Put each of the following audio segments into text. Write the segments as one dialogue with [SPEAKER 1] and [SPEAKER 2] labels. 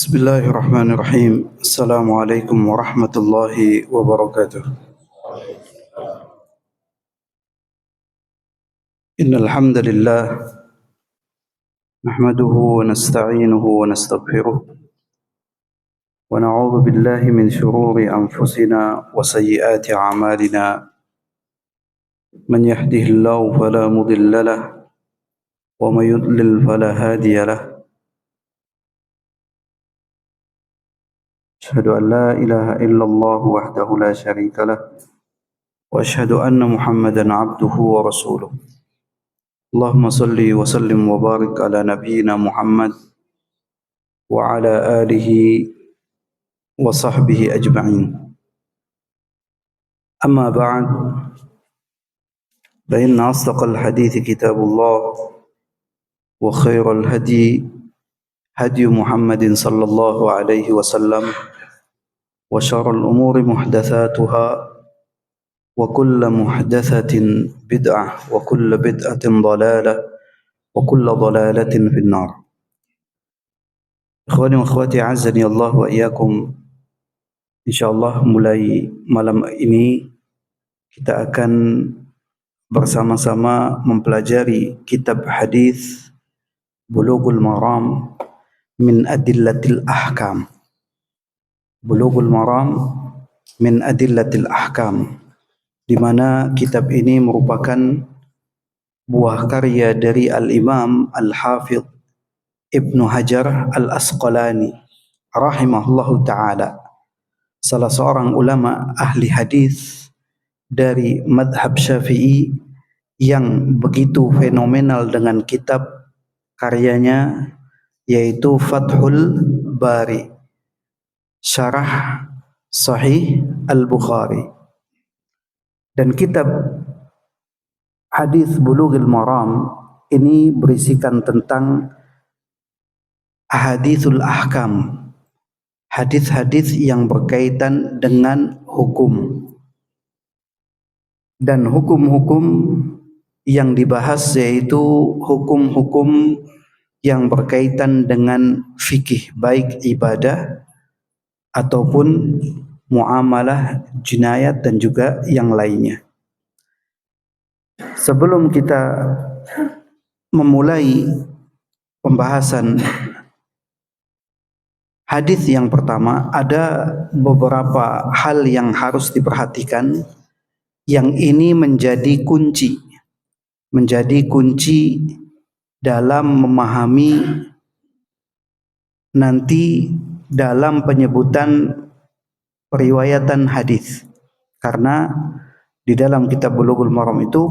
[SPEAKER 1] Bismillahirrahmanirrahim. Assalamualaikum warahmatullahi wabarakatuh. Innal hamdalillah nahmaduhu wa nasta'inuhu wa nastaghfiruh wa na'udzu billahi min shururi anfusina wa sayyiati a'malina. Man yahdihillahu fala mudilla lahu wa may yudlil fala hadiya lahu. Asyhadu an la ilaha illallah wahdahu la syarika lahu wa asyhadu anna Muhammadan 'abduhu wa rasuluh. Allahumma salli wa sallim wa barik ala nabiyyina Muhammad wa ala alihi wa sahbihi ajma'in. Amma ba'd, fa inna asdaqal hadithi kitabullah wa khairal hadi hadi Muhammadin sallallahu alaihi wasallam wa syarrul umuri muhdatsatuha wa kullu muhdatsatin bid'ah wa kullu bid'atin dhalalah wa kullu dhalalatin finnar. Ikhwani wa akhwati azani Allah wa iyyakum. Insyaallah mulai malam ini kita akan bersama-sama mempelajari kitab hadis Bulughul Maram min Adillatil Ahkam. Bulughul Maram min Adillatil Ahkam, di mana kitab ini merupakan buah karya dari Al-Imam Al-Hafidh Ibnu Hajar Al-Asqalani rahimahullahu ta'ala, salah seorang ulama ahli hadis dari madhab Syafi'i yang begitu fenomenal dengan kitab karyanya, yaitu Fathul Bari, syarah Sahih Al-Bukhari. Dan kitab hadis Bulughul Maram ini berisikan tentang ahaditsul ahkam, hadis-hadis yang berkaitan dengan hukum. Dan hukum-hukum yang dibahas yaitu hukum-hukum yang berkaitan dengan fikih, baik ibadah ataupun muamalah, jinayat dan juga yang lainnya. Sebelum kita memulai pembahasan hadis yang pertama, ada beberapa hal yang harus diperhatikan, yang ini menjadi kunci dalam memahami nanti dalam penyebutan periwayatan hadis. Karena di dalam kitab Bulughul Maram itu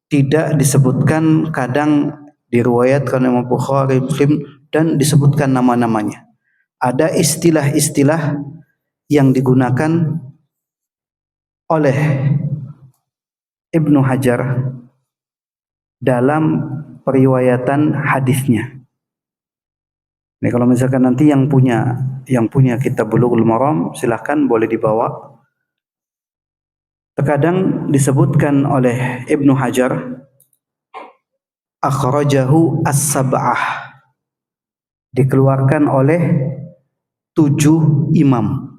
[SPEAKER 1] tidak disebutkan, kadang diriwayatkan oleh Bukhari, Muslim, dan disebutkan nama-namanya. Ada istilah-istilah yang digunakan oleh Ibnu Hajar dalam periwayatan hadisnya. Ini kalau misalkan nanti yang punya kitab Bulughul Maram, silahkan boleh dibawa. Terkadang disebutkan oleh Ibnu Hajar akhrajahu as-sab'ah, dikeluarkan oleh 7 imam.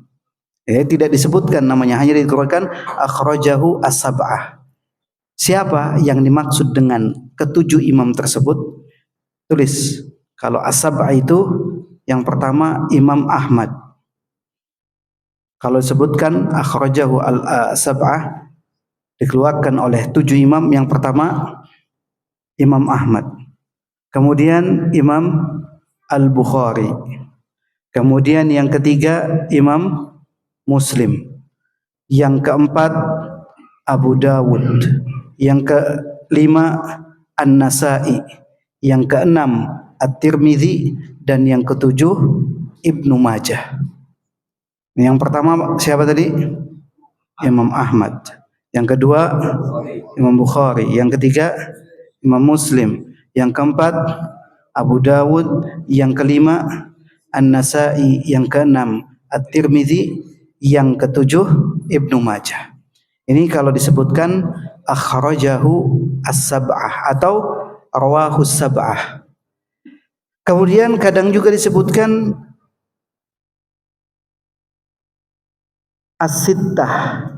[SPEAKER 1] Tidak disebutkan namanya, hanya dikeluarkan akhrajahu as-sab'ah. Siapa yang dimaksud dengan ketujuh imam tersebut? Tulis. Kalau as-sab'ah itu yang pertama Imam Ahmad. Kalau disebutkan akhrajahu al-sab'ah, dikeluarkan oleh 7 imam, yang pertama Imam Ahmad. Kemudian Imam Al-Bukhari. Kemudian yang ketiga Imam Muslim. Yang keempat Abu Dawud. Yang kelima An-Nasa'i. Yang keenam At-Tirmidzi, dan yang ketujuh Ibnu Majah. Yang pertama siapa tadi? Imam Ahmad. Yang kedua Imam Bukhari. Yang ketiga Imam Muslim. Yang keempat Abu Dawud. Yang kelima An-Nasa'i. Yang keenam At-Tirmidzi. Yang ketujuh Ibnu Majah. Ini kalau disebutkan akhrajahu as-sab'ah atau rawahus sab'ah. Kemudian kadang juga disebutkan as-sittah.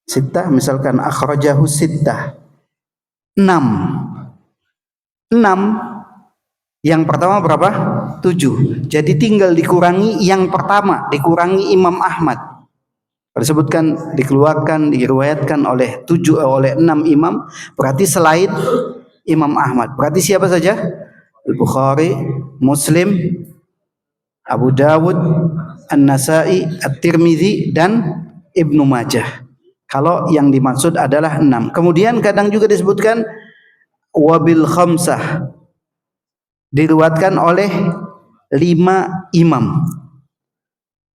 [SPEAKER 1] Sittah misalkan akhrajahu sittah. 6. 6. Yang pertama berapa? 7. Jadi tinggal dikurangi yang pertama, dikurangi Imam Ahmad. Disebutkan, dikeluarkan, diriwayatkan oleh 6 imam, berarti selain Imam Ahmad. Berarti siapa saja? Al-Bukhari, Muslim, Abu Dawud, An-Nasai, At-Tirmidzi dan Ibnu Majah. Kalau yang dimaksud adalah 6. Kemudian kadang juga disebutkan wabil khamsah, diriwayatkan oleh 5 imam.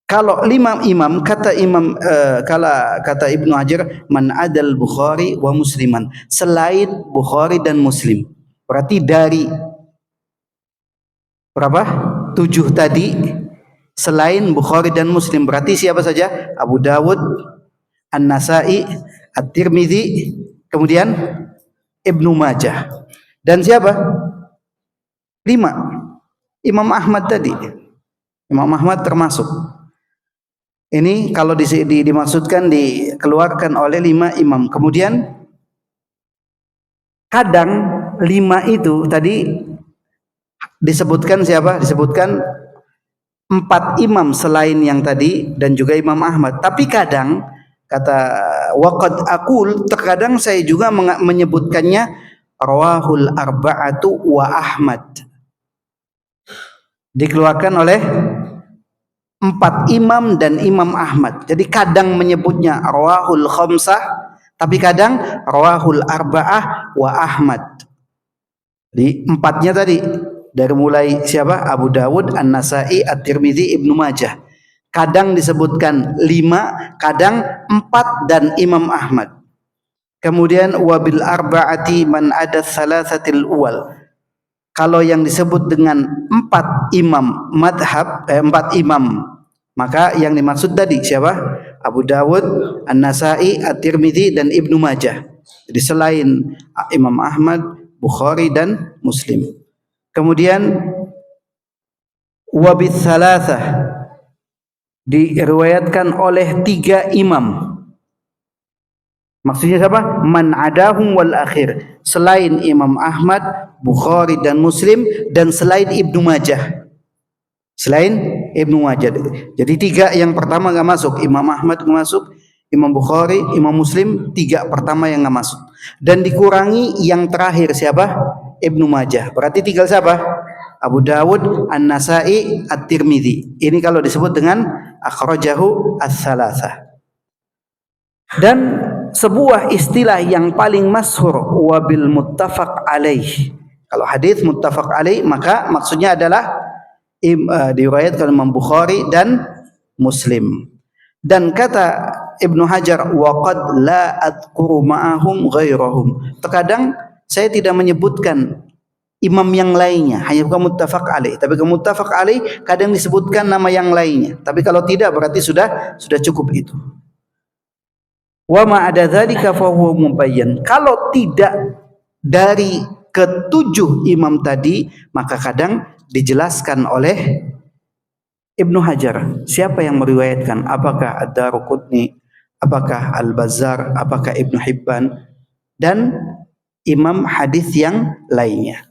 [SPEAKER 1] Kalau 5 imam, kata Ibnu Hajar, man adal Bukhari wa Musliman, selain Bukhari dan Muslim. Berarti dari berapa? 7 tadi, selain Bukhari dan Muslim, berarti siapa saja? Abu Dawud, An-Nasai, At-Tirmidzi, kemudian Ibnu Majah. Dan siapa? 5. Imam Ahmad tadi. Imam Ahmad termasuk. Ini kalau dimaksudkan dikeluarkan oleh 5 imam. Kemudian kadang 5 itu tadi disebutkan siapa? Disebutkan 4 imam selain yang tadi dan juga Imam Ahmad. Tapi kadang kata waqad aqul, terkadang saya juga menyebutkannya rawahul arba'atu wa Ahmad. Dikeluarkan oleh 4 imam dan Imam Ahmad. Jadi kadang menyebutnya rawahul khamsah, tapi kadang rawahul arba'ah wa Ahmad. Jadi 4-nya tadi dari mulai siapa? Abu Dawud, An-Nasai, At-Tirmidzi, Ibnu Majah. Kadang disebutkan 5, kadang 4 dan Imam Ahmad. Kemudian wabil arba'ati man ada salasatil uwal. Kalau yang disebut dengan 4 imam madhab, 4 imam, maka yang dimaksud tadi siapa? Abu Dawud, An-Nasai, At-Tirmidzi dan Ibnu Majah. Jadi selain Imam Ahmad, Bukhari dan Muslim. Kemudian wabith thalathah, diriwayatkan oleh 3 imam. Maksudnya siapa? Man adahum wal akhir, selain Imam Ahmad, Bukhari dan Muslim, dan selain Ibnu Majah. Selain Ibnu Majah. Jadi 3 yang pertama enggak masuk. Imam Ahmad enggak masuk, Imam Bukhari, Imam Muslim, 3 pertama yang enggak masuk. Dan dikurangi yang terakhir siapa? Ibnu Majah. Berarti tinggal siapa? Abu Dawud, An-Nasai, At-Tirmidzi. Ini kalau disebut dengan akhrajahu ats-tsalatsah. Dan sebuah istilah yang paling masyhur wabil muttafaq alaih. Kalau hadis muttafaq alaih maka maksudnya adalah diriwayatkan Imam Bukhari dan Muslim. Dan kata Ibnu Hajar waqad la adhkuru ma'ahum ghairahum. Terkadang saya tidak menyebutkan imam yang lainnya, hanya bukan muttafaq alaih. Tapi kalau muttafaq alaih kadang disebutkan nama yang lainnya. Tapi kalau tidak berarti sudah cukup itu. Wa ma ada dzalika fa huwa mubayyan. Kalau tidak dari ke-7 imam tadi, maka kadang dijelaskan oleh Ibnu Hajar siapa yang meriwayatkan, apakah Ad-Daruqutni, apakah Al-Bazzar, apakah Ibnu Hibban dan imam hadis yang lainnya.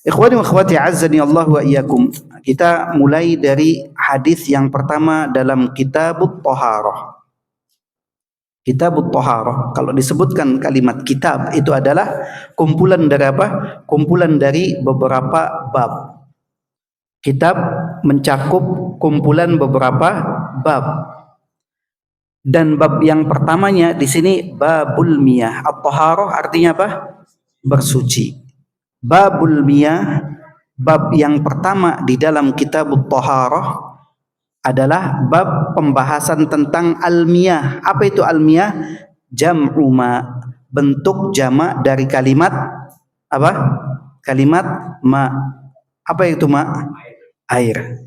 [SPEAKER 1] Ikhwani wa akhwati azzani Allah wa iyyakum. Kita mulai dari hadis yang pertama dalam Kitabut Thaharah. Kitabut Thaharah, kalau disebutkan kalimat kitab itu adalah kumpulan dari apa? Kumpulan dari beberapa bab. Kitab mencakup kumpulan beberapa bab. Dan bab yang pertamanya di sini babul miyah. At-Thaharah artinya apa? Bersuci. Babul miyah, bab yang pertama di dalam Kitabut Thaharah adalah bab pembahasan tentang al-miyah. Apa itu al-miyah? Jam'u ma, bentuk jamak dari kalimat apa? Kalimat ma. Apa itu ma? Air.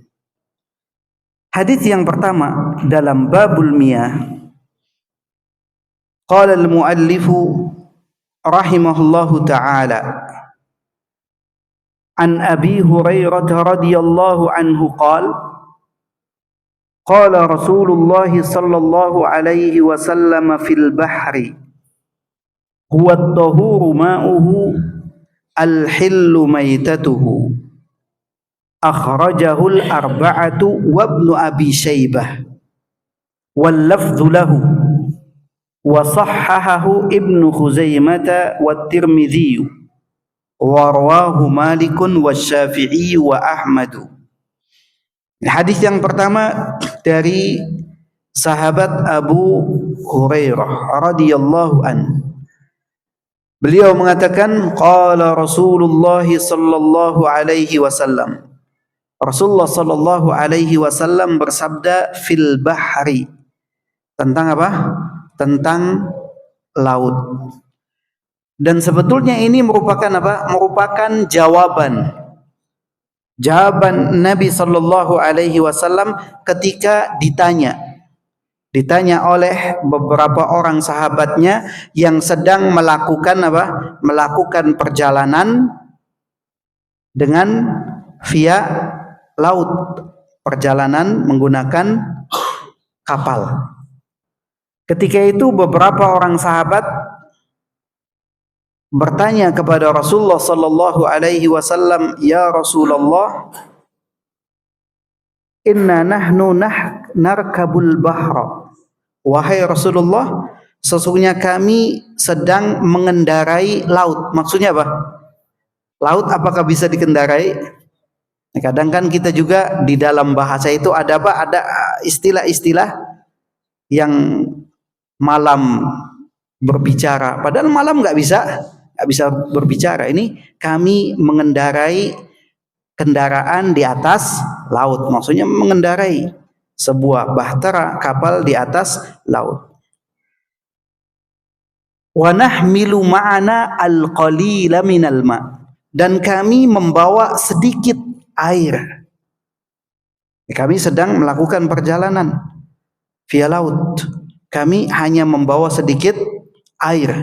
[SPEAKER 1] Hadis yang pertama dalam babul miyah, qala al-muallifu rahimahullahu ta'ala an Abi Hurairah radhiyallahu anhu qala Qala Rasulullah sallallahu alaihi wasallam fil bahri huwa at-tahuru ma'uhu al-hillu maitatuhu akhrajahu al-arba'atu wa ibnu abi syaibah wal lafdhu lahu wa sahhahahu ibnu khuzaimah wa tirmidzi wa rawahu malikun wa syafi'i wa ahmadu. Hadis yang pertama dari sahabat Abu Hurairah radhiyallahu an. Beliau mengatakan qala Rasulullah sallallahu alaihi wasallam. Rasulullah sallallahu alaihi wasallam bersabda fil bahri. Tentang apa? Tentang laut. Dan sebetulnya ini merupakan apa? Merupakan jawaban Nabi sallallahu alaihi wasallam ketika ditanya oleh beberapa orang sahabatnya yang sedang melakukan apa? Melakukan perjalanan dengan via laut, perjalanan menggunakan kapal. Ketika itu beberapa orang sahabat bertanya kepada Rasulullah sallallahu alaihi wasallam, "Ya Rasulullah, inna nahnu narkabul bahra." Wahai Rasulullah, sesungguhnya kami sedang mengendarai laut. Maksudnya apa? Laut apakah bisa dikendarai? Kadang kan kita juga di dalam bahasa itu ada apa? Ada istilah-istilah yang malam berbicara. Padahal malam nggak bisa berbicara. Ini kami mengendarai kendaraan di atas laut. Maksudnya mengendarai sebuah bahtera, kapal di atas laut. Wa nahmilu ma'ana al-qalila minal ma', dan kami membawa sedikit air. Kami sedang melakukan perjalanan via laut. Kami hanya membawa sedikit air.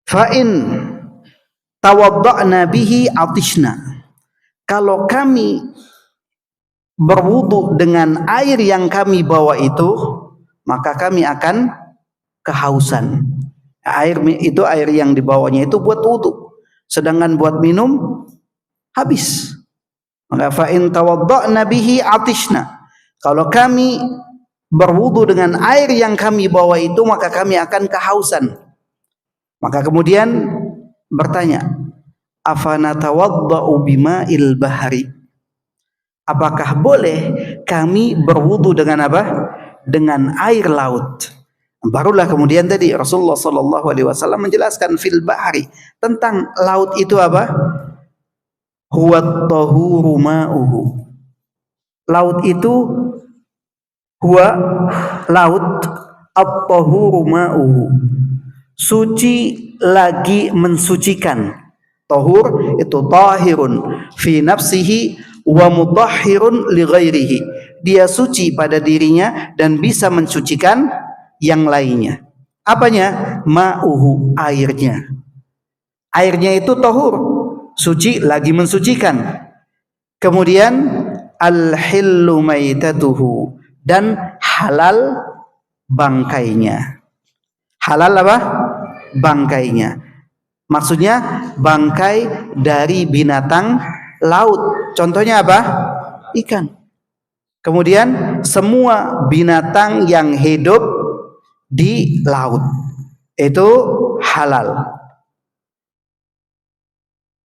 [SPEAKER 1] Fa in tawadda'na bihi atishna. Kalau kami berwudu dengan air yang kami bawa itu, maka kami akan kehausan. Air itu, air yang dibawanya itu buat wudu, sedangkan buat minum habis. Maka fa in tawadda'na bihi atishna. Kalau kami berwudu dengan air yang kami bawa itu, maka kami akan kehausan. Maka kemudian bertanya, afana tawadda'u bima'il bahri. Apakah boleh kami berwudu dengan apa? Dengan air laut. Barulah kemudian tadi Rasulullah sallallahu alaihi wasallam menjelaskan fil bahri, tentang laut itu apa? Huwa at-tahuru ma'uhu. Laut itu huwa laut at-tahuru ma'uhu. Suci lagi mensucikan. Tahur itu tahirun fi nafsihi wa mutahhirun li ghairihi. Dia suci pada dirinya dan bisa mensucikan yang lainnya. Apanya? Ma'uhu, airnya. Airnya itu tahur, suci lagi mensucikan. Kemudian al-hillu maitatuhu, dan halal bangkainya. Halal apa? Bangkainya. Maksudnya bangkai dari binatang laut. Contohnya apa? Ikan. Kemudian semua binatang yang hidup di laut itu halal.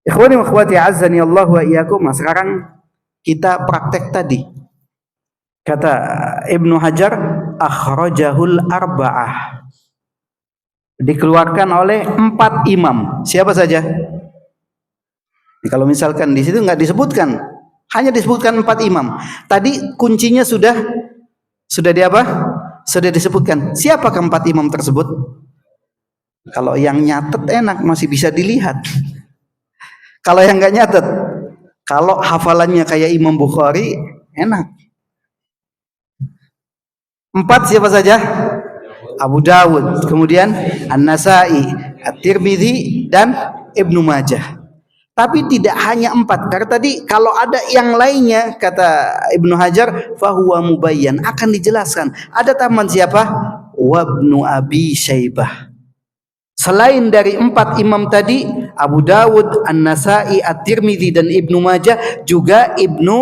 [SPEAKER 1] Ikhwani wa akhwati azzani Allah wa iyyakum. Sekarang kita praktek tadi. Kata Ibnu Hajar, akhrajahul arba'ah. Dikeluarkan oleh 4 imam. Siapa saja? Kalau misalkan di situ nggak disebutkan, hanya disebutkan 4 imam. Tadi kuncinya sudah di apa? Sudah disebutkan. Siapa keempat imam tersebut? Kalau yang nyatet enak, masih bisa dilihat. Kalau yang nggak nyatet, kalau hafalannya kayak Imam Bukhari, enak. 4 siapa saja? Abu Dawud, kemudian An-Nasai, At-Tirmidzi, dan Ibnu Majah. Tapi tidak hanya 4, karena tadi kalau ada yang lainnya, kata Ibnu Hajar, fahuwa mubayyan, akan dijelaskan. Ada tambahan siapa? Wabnu Abi Syaibah. Selain dari 4 imam tadi, Abu Dawud, An-Nasai, At-Tirmidzi dan Ibnu Majah, juga Ibnu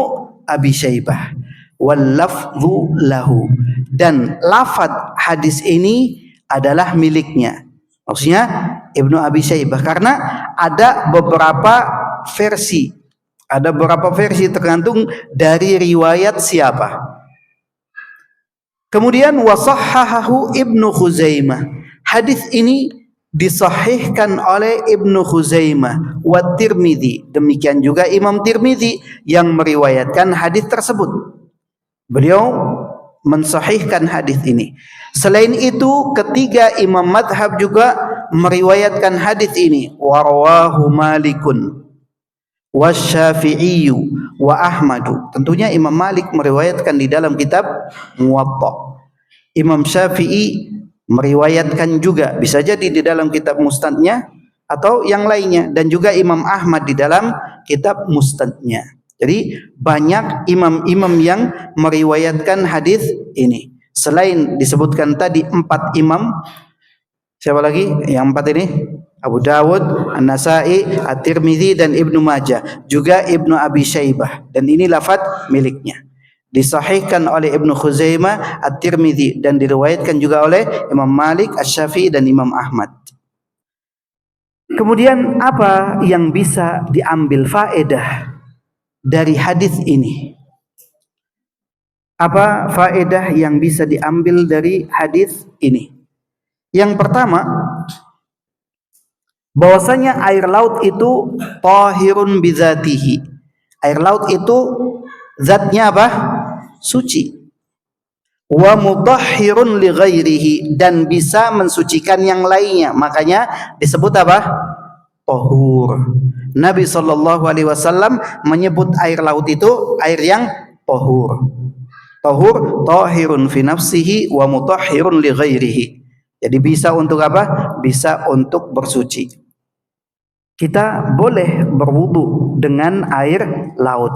[SPEAKER 1] Abi Syaibah. Wal lafdhu lahu, dan lafaz hadis ini adalah miliknya. Maksudnya Ibnu Abi Syaibah, karena ada beberapa versi. Ada beberapa versi tergantung dari riwayat siapa. Kemudian wasahhahahu Ibnu Khuzaimah. Hadis ini disahihkan oleh Ibnu Khuzaimah wa Tirmidzi. Demikian juga Imam Tirmidzi yang meriwayatkan hadis tersebut. Beliau mensahihkan hadis ini. Selain itu, ketiga imam madhab juga meriwayatkan hadis ini. Wa rawahu Malikun wa Syafi'i wa Ahmadu. Tentunya Imam Malik meriwayatkan di dalam kitab Muwatta. Imam Syafi'i meriwayatkan juga, bisa jadi di dalam kitab Mustadnya atau yang lainnya, dan juga Imam Ahmad di dalam kitab Mustadnya. Jadi banyak imam-imam yang meriwayatkan hadis ini. Selain disebutkan tadi 4 imam, siapa lagi yang 4 ini? Abu Dawud, An-Nasai, At-Tirmidzi dan Ibnu Majah, juga Ibnu Abi Syaibah, dan ini lafaz miliknya. Disahihkan oleh Ibnu Khuzaimah, At-Tirmidzi, dan diriwayatkan juga oleh Imam Malik, Asy-Syafi'i dan Imam Ahmad. Kemudian apa yang bisa diambil faedah dari hadis ini? Apa faedah yang bisa diambil dari hadis ini? Yang pertama, bahwasanya air laut itu tahirun bizatihi. Air laut itu zatnya apa? Suci. Wa mutahhirun li ghairihi, dan bisa mensucikan yang lainnya. Makanya disebut apa? Tahur. Nabi sallallahu alaihi wasallam menyebut air laut itu air yang tahur. Tahur tahirun fi nafsihi wa mutahhirun li ghairihi. Jadi bisa untuk apa? Bisa untuk bersuci. Kita boleh berwudu dengan air laut,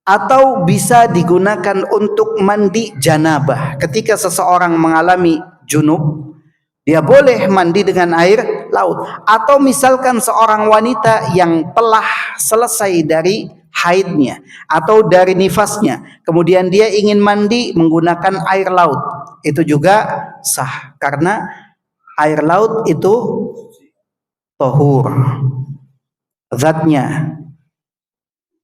[SPEAKER 1] atau bisa digunakan untuk mandi janabah. Ketika seseorang mengalami junub, dia boleh mandi dengan air laut. Atau misalkan seorang wanita yang telah selesai dari haidnya atau dari nifasnya, kemudian dia ingin mandi menggunakan air laut, itu juga sah, karena air laut itu tahur, zatnya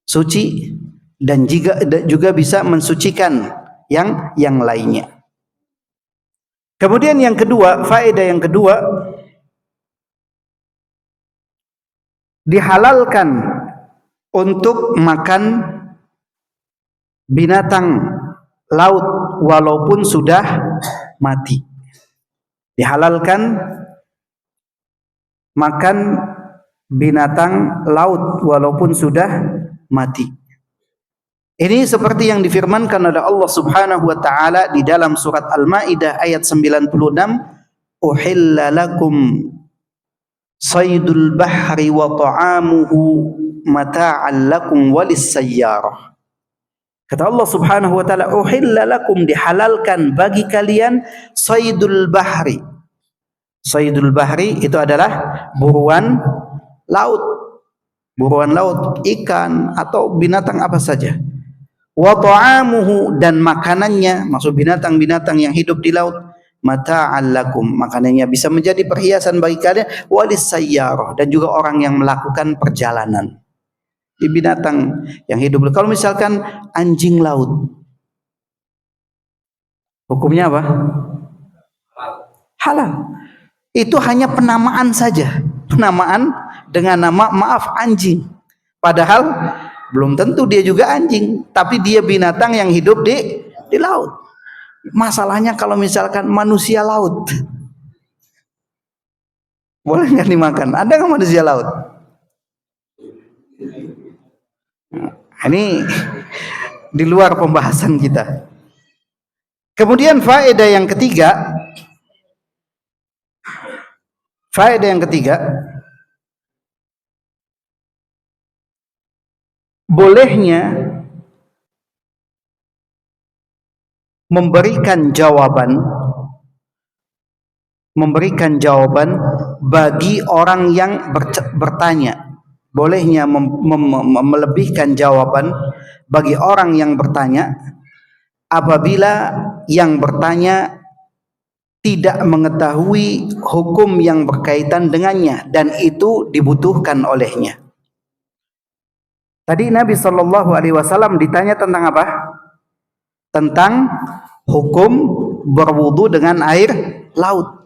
[SPEAKER 1] suci, dan juga bisa mensucikan yang lainnya. Kemudian yang kedua, faedah yang kedua, dihalalkan untuk makan binatang laut walaupun sudah mati. Dihalalkan makan binatang laut walaupun sudah mati. Ini seperti yang difirmankan oleh Allah Subhanahu wa taala di dalam surat Al-Maidah ayat 96, "Uhilla lakum saydul bahri wa ta'amuhu mata'an lakum walis sayyarah." Kata Allah Subhanahu wa taala, "Uhilla lakum", dihalalkan bagi kalian saydul bahri. Saydul bahri itu adalah buruan laut. Buruan laut, ikan atau binatang apa saja. Wa ta'amuhu, dan makanannya, maksud binatang-binatang yang hidup di laut, mata'an lakum, makanannya bisa menjadi perhiasan bagi kalian, walis sayyarah, dan juga orang yang melakukan perjalanan. Di binatang yang hidup. Kalau misalkan anjing laut, hukumnya apa? Halal. Itu hanya penamaan saja, penamaan dengan nama maaf anjing, padahal belum tentu dia juga anjing, tapi dia binatang yang hidup di laut. Masalahnya kalau misalkan manusia laut, boleh nggak dimakan? Ada nggak manusia laut? Ini di luar pembahasan kita. Kemudian faedah yang ketiga, bolehnya memberikan jawaban bagi orang yang bertanya. Bolehnya melebihkan jawaban bagi orang yang bertanya apabila yang bertanya tidak mengetahui hukum yang berkaitan dengannya dan itu dibutuhkan olehnya. Tadi Nabi SAW ditanya tentang apa? Tentang hukum berwudu dengan air laut.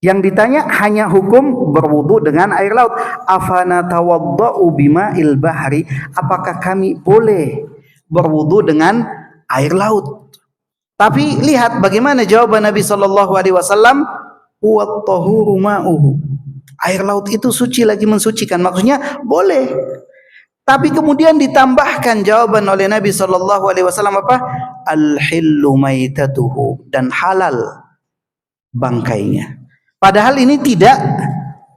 [SPEAKER 1] Yang ditanya hanya hukum berwudu dengan air laut. Afana tawadda'u bima'il bahri? Apakah kami boleh berwudu dengan air laut? Tapi lihat bagaimana jawaban Nabi SAW. Huwa tahuru ma'uhu. Air laut itu suci lagi mensucikan. Maksudnya boleh. Tapi kemudian ditambahkan jawaban oleh Nabi SAW apa? Al-hillu maitatuhu, dan halal bangkainya. Padahal ini tidak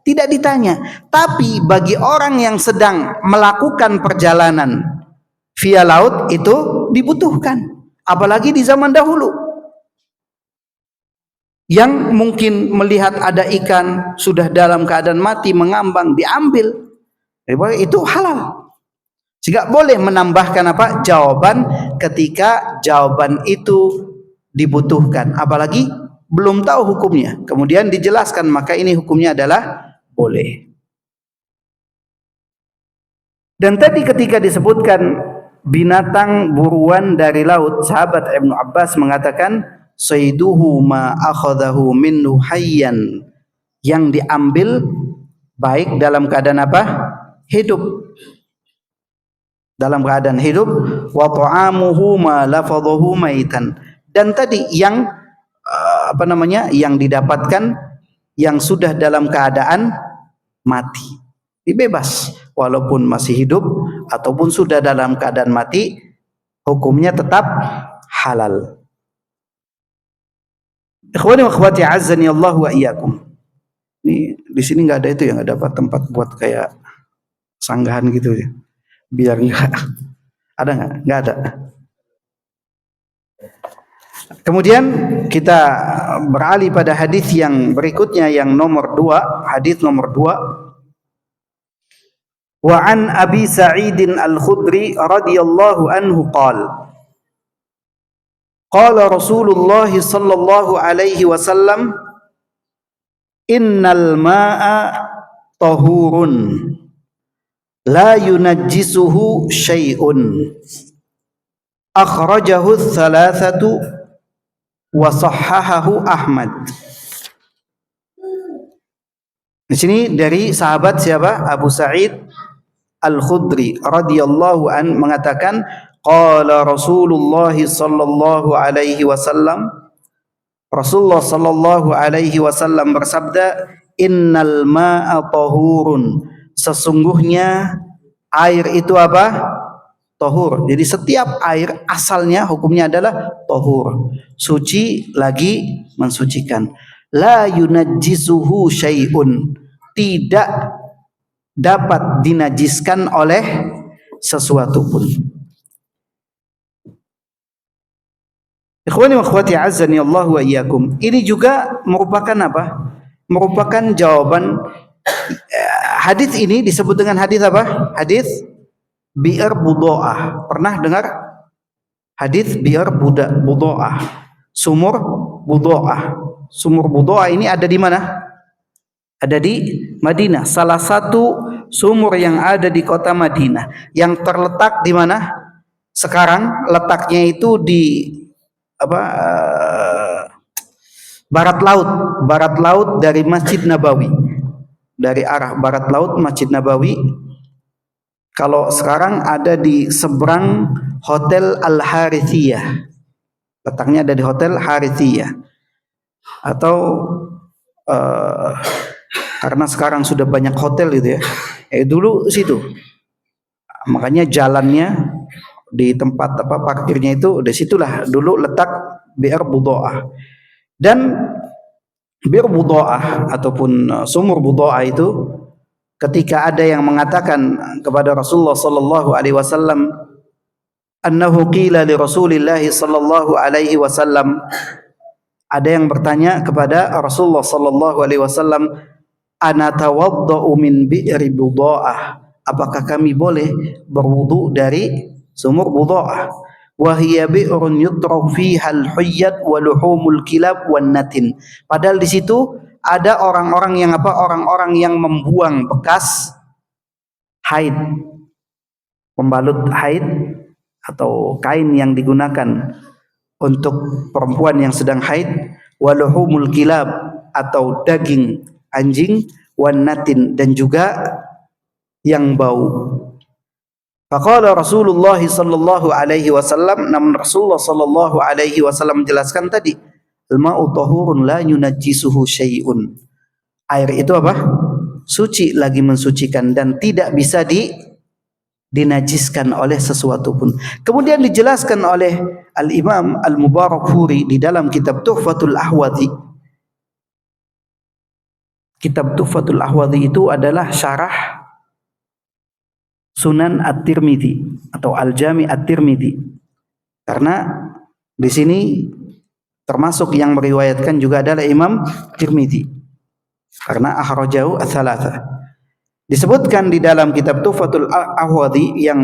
[SPEAKER 1] ditanya. Tapi bagi orang yang sedang melakukan perjalanan via laut itu dibutuhkan. Apalagi di zaman dahulu. Yang mungkin melihat ada ikan sudah dalam keadaan mati mengambang, diambil. Itu halal. Sehingga boleh menambahkan apa? Jawaban ketika jawaban itu dibutuhkan. Apalagi belum tahu hukumnya. Kemudian dijelaskan, maka ini hukumnya adalah boleh. Dan tadi ketika disebutkan binatang buruan dari laut, sahabat Ibnu Abbas mengatakan, "Sayduhu ma akhadahu minhu hayyan." Yang diambil baik dalam keadaan apa? Hidup. Dalam keadaan hidup, wa ta'amuhu ma lafadhahu maitan. Dan tadi yang yang didapatkan yang sudah dalam keadaan mati, dibebas walaupun masih hidup ataupun sudah dalam keadaan mati, hukumnya tetap halal. Ikhwani wa akhwati azzani Allah wa iyyakum. Ini di sini enggak ada itu ya, enggak dapat tempat buat kayak sanggahan gitu ya. Biar enggak ada, enggak ada. Kemudian kita beralih pada hadis yang berikutnya, yang nomor 2, hadis nomor 2. Wa an Abi Sa'id Al-Khudri radhiyallahu anhu qala qala Rasulullah sallallahu alaihi wasallam, innal ma'a tahurun la yunajjisuhu syai'un. Akhrajahu tsalatsatu wa sahhahahu Ahmad. Di sini dari sahabat siapa? Abu Sa'id Al-Khudri radhiyallahu an mengatakan, qala Rasulullah sallallahu alaihi wasallam, Rasulullah sallallahu alaihi wasallam bersabda, innal ma'a tahurun. Sesungguhnya air itu apa? Tahur. Jadi setiap air asalnya hukumnya adalah tahur, suci lagi mensucikan. La yunajjisuhu syai'un, tidak dapat dinajiskan oleh sesuatu pun. Ikhwani wa akhwati azzani Allah wa iyyakum. Ini juga merupakan apa? Merupakan jawaban. Hadis ini disebut dengan hadis apa? Hadis Bi'r Budo'ah. Pernah dengar hadis Bi'r Budo'ah? Sumur Budo'ah. Sumur Budo'ah ini ada di mana? Ada di Madinah. Salah satu sumur yang ada di kota Madinah, yang terletak di mana? Sekarang letaknya itu di barat laut dari Masjid Nabawi. Dari arah barat laut Masjid Nabawi. Kalau sekarang ada di seberang Hotel Al-Harithiyah. Letaknya ada di Hotel Harithiyah. Atau karena sekarang sudah banyak hotel gitu ya. Dulu situ. Makanya jalannya di tempat parkirnya itu di situlah dulu letak Bi'r Budo'ah. Dan Bir Budo'ah ataupun sumur Budo'ah itu ketika ada yang mengatakan kepada Rasulullah sallallahu alaihi wasallam, annahu qila li Rasulillah sallallahu alaihi wasallam, ada yang bertanya kepada Rasulullah sallallahu alaihi wasallam, ana tawaddau min bi'ri Budaah, apakah kami boleh berwudu dari sumur Budaah? Wa hiya bi'run yutrahu fiha al-huyyat wa luhumul kilab wan natin. Padahal di situ ada orang-orang yang apa? Orang-orang yang membuang bekas haid, pembalut haid atau kain yang digunakan untuk perempuan yang sedang haid, wa luhumul kilab atau daging anjing, wan natin dan juga yang bau. Faqala Rasulullah sallallahu alaihi wasallam, namun Rasulullah sallallahu alaihi wasallam menjelaskan tadi, al-ma'u tahurun la yunajjisuhu syai'un. Air itu apa? Suci, lagi mensucikan dan tidak bisa dinajiskan oleh sesuatu pun. Kemudian dijelaskan oleh Al-Imam Al-Mubarakfuri di dalam kitab Tuhfatul Ahwadhi. Kitab Tuhfatul Ahwadhi itu adalah syarah Sunan At-Tirmidzi atau Al-Jami' At-Tirmidzi. Karena di sini termasuk yang meriwayatkan juga adalah Imam Tirmidzi. Karena akhrajahu ats-tsalatsa. Disebutkan di dalam kitab Tuhfatul Ahwadhi yang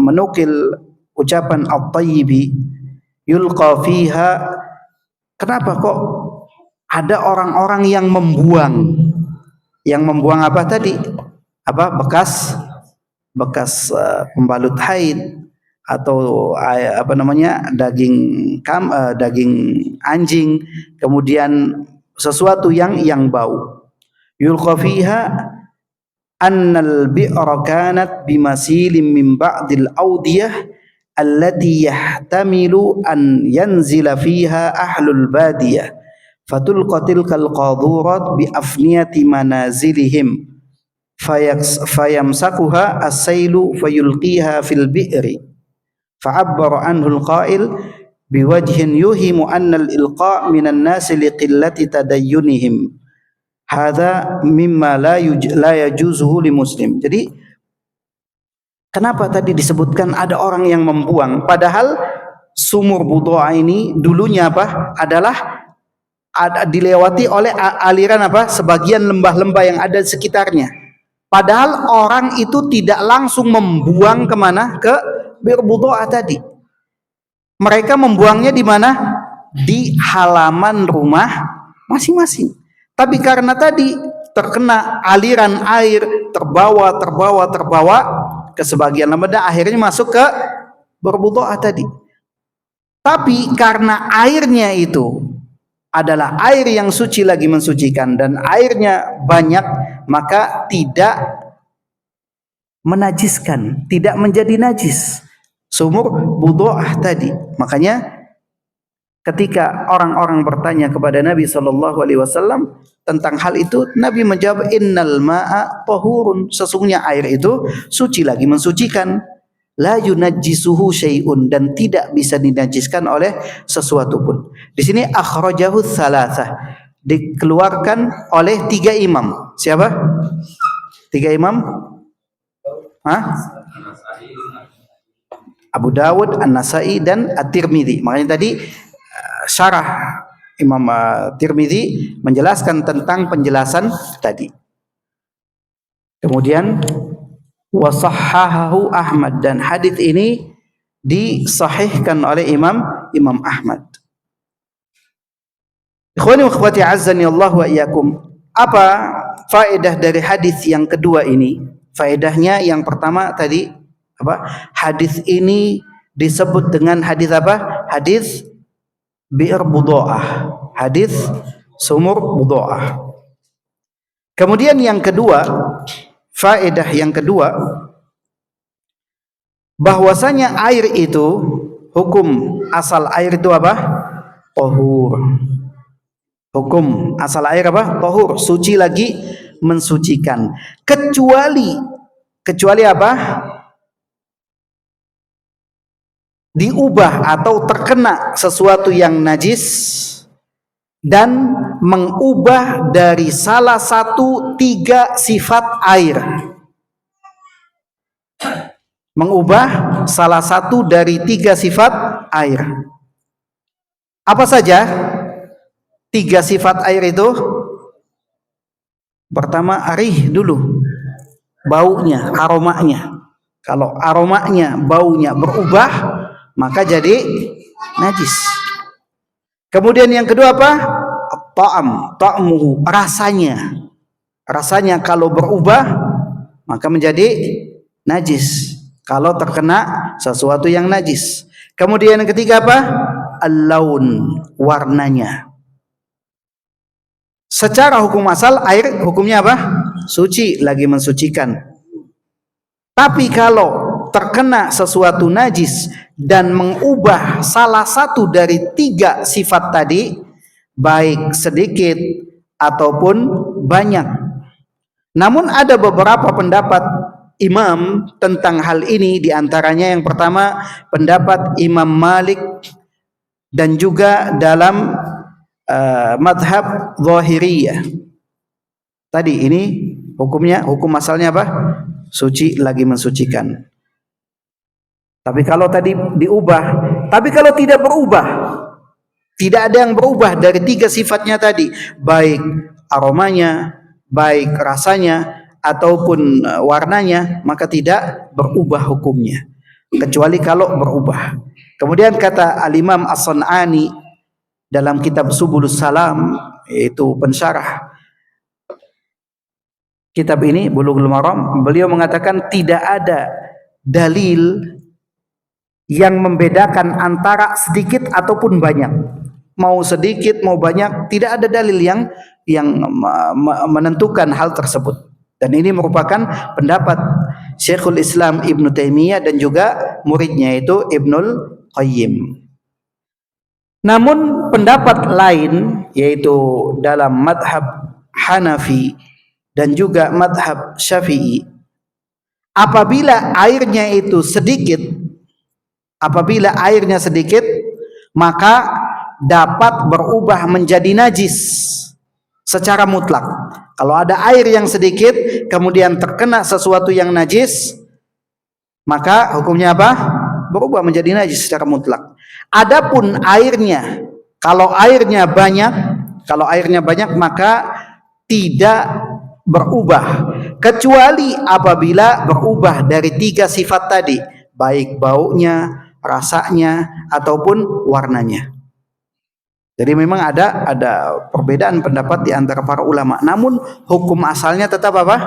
[SPEAKER 1] menukil ucapan At-Tayyibi, yulqa fiha, kenapa kok ada orang-orang yang membuang apa tadi? Apa bekas pembalut haid atau apa namanya daging anjing, kemudian sesuatu yang bau. Yulqa fiha annal bi'ra kanat bimasilin min ba'dil awdiyah allati yahtamilu an yanzila fiha ahlul badiyah fatulqatil kal qadurat bi afniyati manazilihim fayamsakuha as-sailu fayulqiha fil bi'ri fa'abbara anhu al-qa'il biwajhin yuhimu anna al-ilqa' minan nasi liqillati tadayyunihim hadza mimma la yajuzuhu li muslim. Jadi kenapa tadi disebutkan ada orang yang membuang, padahal sumur Budaah ini dulunya apa? Adalah dilewati oleh aliran apa? Sebagian lembah-lembah yang ada di sekitarnya. Padahal orang itu tidak langsung membuang kemana? Ke Bir Budaah tadi. Mereka membuangnya di mana? Di halaman rumah masing-masing. Tapi karena tadi terkena aliran air, terbawa ke sebagian lembah, akhirnya masuk ke Bir Budaah tadi. Tapi karena airnya itu adalah air yang suci lagi mensucikan dan airnya banyak, maka tidak menajiskan, tidak menjadi najis sumur Budaah tadi. Makanya ketika orang-orang bertanya kepada Nabi sallallahu alaihi wasallam tentang hal itu, Nabi menjawab, innal ma'a tahurun, sesungguhnya air itu suci lagi mensucikan, la yunajjisuhu syai'un, dan tidak bisa dinajiskan oleh sesuatu pun. Di sini akhrajahu tsalatsa, dikeluarkan oleh 3 imam. Siapa? 3 imam? Abu Dawud, An-Nasai dan At-Tirmidzi. Makanya tadi syarah Imam Tirmidzi menjelaskan tentang penjelasan tadi. Kemudian wasahhahahu Ahmad, dan hadis ini disahihkan oleh Imam Ahmad. Ikhwani wa akhwati azzani Allah wa iyyakum. Apa faedah dari hadis yang kedua ini? Faedahnya yang pertama tadi apa? Hadis ini disebut dengan hadis apa? Hadis Bir Budaah, hadis sumur Budaah. Kemudian yang kedua, faedah yang kedua, bahwasanya air itu, hukum asal air itu apa? Tahur. Hukum asal air apa? Tahur, suci lagi mensucikan. Kecuali apa? Diubah atau terkena sesuatu yang najis, dan mengubah dari salah satu 3 sifat air. Mengubah salah satu dari 3 sifat air. Apa saja 3 sifat air itu? Pertama, arih dulu, baunya, aromanya. Kalau aromanya, baunya berubah, maka jadi najis. Kemudian yang kedua apa? Ta'muhu, rasanya. Rasanya kalau berubah, maka menjadi najis. Kalau terkena sesuatu yang najis. Kemudian yang ketiga apa? Al-laun, warnanya. Secara hukum asal air hukumnya apa? Suci, lagi mensucikan. Tapi kalau terkena sesuatu najis dan mengubah salah satu dari 3 sifat tadi, baik sedikit ataupun banyak. Namun ada beberapa pendapat imam tentang hal ini, diantaranya yang pertama pendapat Imam Malik dan juga dalam madhab Zahiriyah. Tadi ini hukumnya, hukum asalnya apa? Suci, lagi mensucikan. Tapi kalau tadi diubah, tapi kalau tidak berubah, tidak ada yang berubah dari 3 sifatnya tadi, baik aromanya, baik rasanya, ataupun warnanya, maka tidak berubah hukumnya, kecuali kalau berubah. Kemudian kata Al-Imam As-San'ani dalam kitab Subulus Salam, yaitu pensyarah kitab ini Bulughul Maram, beliau mengatakan tidak ada dalil yang membedakan antara sedikit ataupun banyak. Mau sedikit mau banyak, tidak ada dalil yang menentukan hal tersebut. Dan ini merupakan pendapat Syekhul Islam Ibnu Taimiyah dan juga muridnya itu Ibnul Qayyim. Namun pendapat lain, yaitu dalam madhab Hanafi dan juga madhab Syafi'i, apabila airnya itu sedikit, maka dapat berubah menjadi najis secara mutlak. Kalau ada air yang sedikit kemudian terkena sesuatu yang najis, maka hukumnya apa? Berubah menjadi najis secara mutlak. Adapun airnya, kalau airnya banyak maka tidak berubah, kecuali apabila berubah dari 3 sifat tadi, baik baunya, rasanya, ataupun warnanya. Jadi memang ada perbedaan pendapat di antara para ulama. Namun hukum asalnya tetap apa?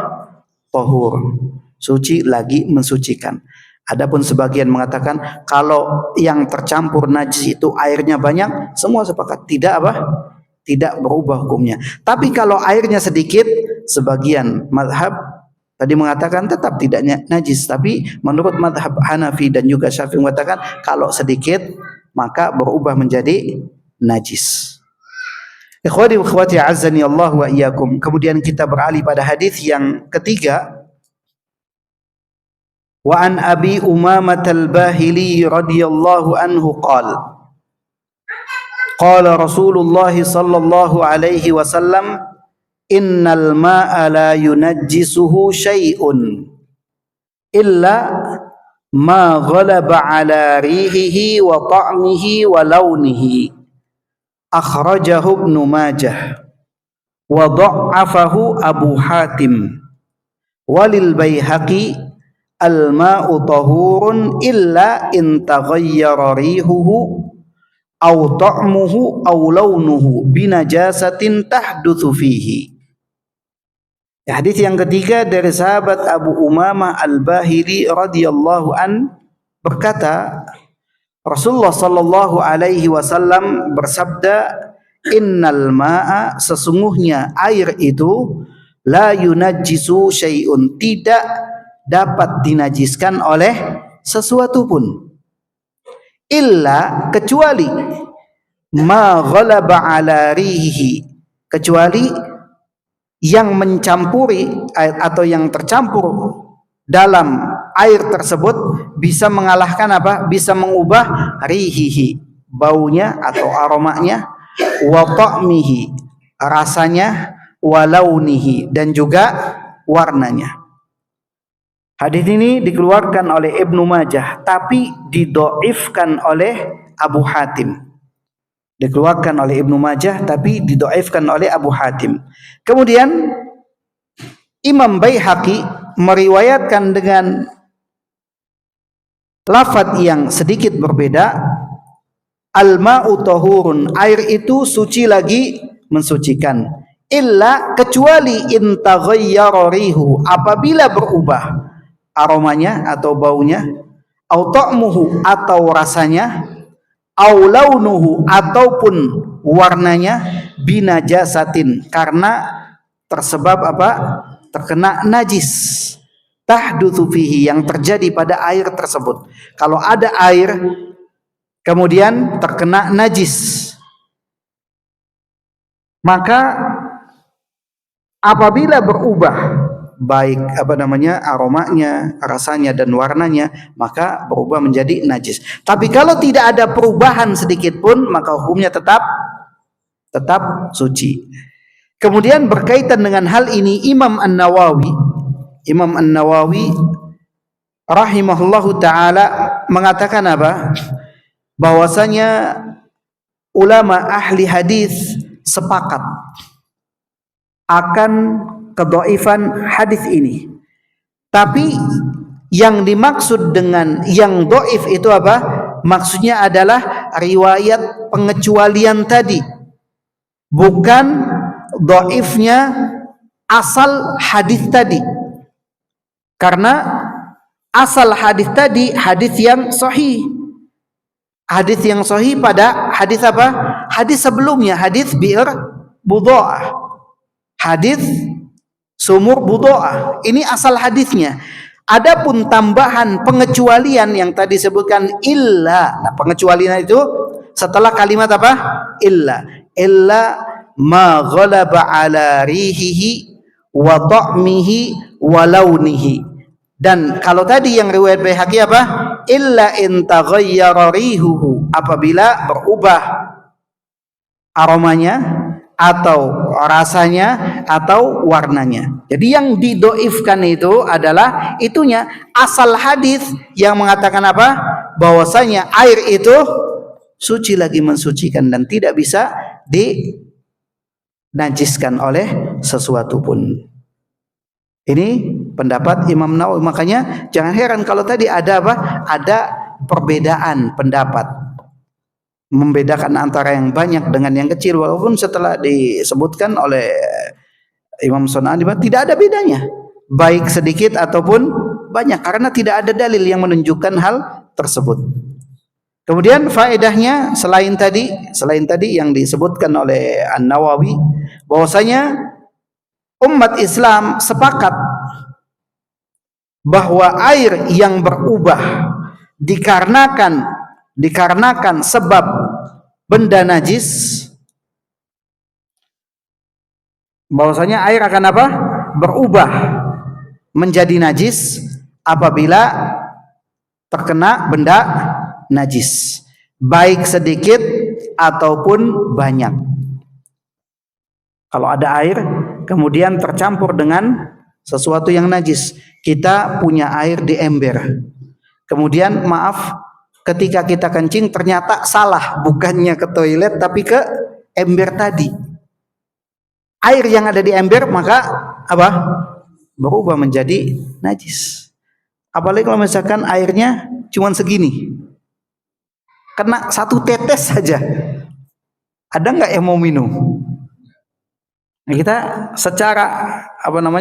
[SPEAKER 1] Tahur, suci, lagi mensucikan. Adapun sebagian mengatakan kalau yang tercampur najis itu airnya banyak, semua sepakat tidak berubah hukumnya. Tapi kalau airnya sedikit, sebagian mazhab tadi mengatakan tetap tidak najis. Tapi menurut mazhab Hanafi dan juga Syafi'i mengatakan kalau sedikit maka berubah menjadi najis. Ikhwani wa akhwati azzani Allah wa iyyakum. Kemudian kita beralih pada hadis yang ketiga. Wa an Abi Umamah al-Bahili radhiyallahu anhu qala qala Rasulullah sallallahu alaihi wasallam innal ma'a la yunajjisuhu syai'un illa ma ghalaba ala rihihi wa ta'mihi wa launihi. Akhrajahu Ibnu Majah wa dha'afahu Abu Hatim walil Baihaqi al-ma'u tahurun illa in taghayyara rihuhu aw ta'muhu aw launuhu binajasatin tahdutsu fihi. Hadis yang ketiga dari sahabat Abu Umamah Al-Bahili radhiyallahu an berkata, Rasulullah sallallahu alaihi wasallam bersabda, innal ma'a, sesungguhnya air itu la yunajjisu syai'un, tidak dapat dinajiskan oleh sesuatu pun, illa, kecuali ma ghalaba ala rihi, kecuali yang mencampuri atau yang tercampur dalam air tersebut bisa mengalahkan apa? Bisa mengubah rihihi, baunya atau aromanya, wa ta'mihi, rasanya, wa launihi, dan juga warnanya. Hadis ini dikeluarkan oleh Ibnu Majah tapi didhaifkan oleh Abu Hatim. Dikeluarkan oleh Ibnu Majah tapi didhaifkan oleh Abu Hatim. Kemudian Imam Baihaqi meriwayatkan dengan lafaz yang sedikit berbeda, al-ma'u tahurun, air itu suci lagi mensucikan, illa, kecuali in taghayyara rihu, apabila berubah aromanya atau baunya, au ta'muhu, atau rasanya, au launuhu, ataupun warnanya, binajasatin, karena tersebab apa? Terkena najis, tahdutsu fihi, yang terjadi pada air tersebut. Kalau ada air kemudian terkena najis, maka apabila berubah baik aromanya, rasanya, dan warnanya, maka berubah menjadi najis. Tapi kalau tidak ada perubahan sedikit pun, maka hukumnya tetap suci. Kemudian berkaitan dengan hal ini Imam An-Nawawi rahimahullahu taala mengatakan apa? Bahwasanya ulama ahli hadis sepakat akan kedhaifan hadis ini. Tapi yang dimaksud dengan yang dhaif itu apa? Maksudnya adalah riwayat pengecualian tadi, bukan dhaifnya asal hadis tadi. Karena asal hadis tadi hadis yang sahih. Hadis yang sahih pada hadis apa? Hadis sebelumnya, hadis bi'r budha'ah, hadis sumur budha'ah. Ini asal hadisnya. Adapun tambahan pengecualian yang tadi sebutkan illa. Nah, pengecualian itu setelah kalimat apa? Illa ma ghalaba ala rihihi wa ta'mihi wa launihi. Dan kalau tadi yang riwayat Baihaqi apa? Illa in taghayyara rihuhu, apabila berubah aromanya atau rasanya atau warnanya. Jadi yang didhaifkan itu adalah itunya, asal hadis yang mengatakan apa? Bahwasanya air itu suci lagi mensucikan dan tidak bisa dinajiskan oleh sesuatu pun. Ini pendapat Imam Nawawi. Makanya jangan heran kalau tadi ada apa? Ada perbedaan pendapat, membedakan antara yang banyak dengan yang kecil, walaupun setelah disebutkan oleh Imam Sunani tidak ada bedanya, baik sedikit ataupun banyak, karena tidak ada dalil yang menunjukkan hal tersebut. Kemudian faedahnya selain tadi yang disebutkan oleh An-Nawawi, bahwasanya umat Islam sepakat bahwa air yang berubah dikarenakan sebab benda najis, bahwasanya air akan apa? Berubah menjadi najis apabila terkena benda najis, baik sedikit ataupun banyak. Kalau ada air kemudian tercampur dengan sesuatu yang najis, kita punya air di ember, kemudian maaf, ketika kita kencing ternyata salah, bukannya ke toilet tapi ke ember tadi, air yang ada di ember maka apa? Berubah menjadi najis. Apalagi kalau misalkan airnya cuma segini, kena satu tetes saja, ada nggak yang mau minum? Nah, kita secara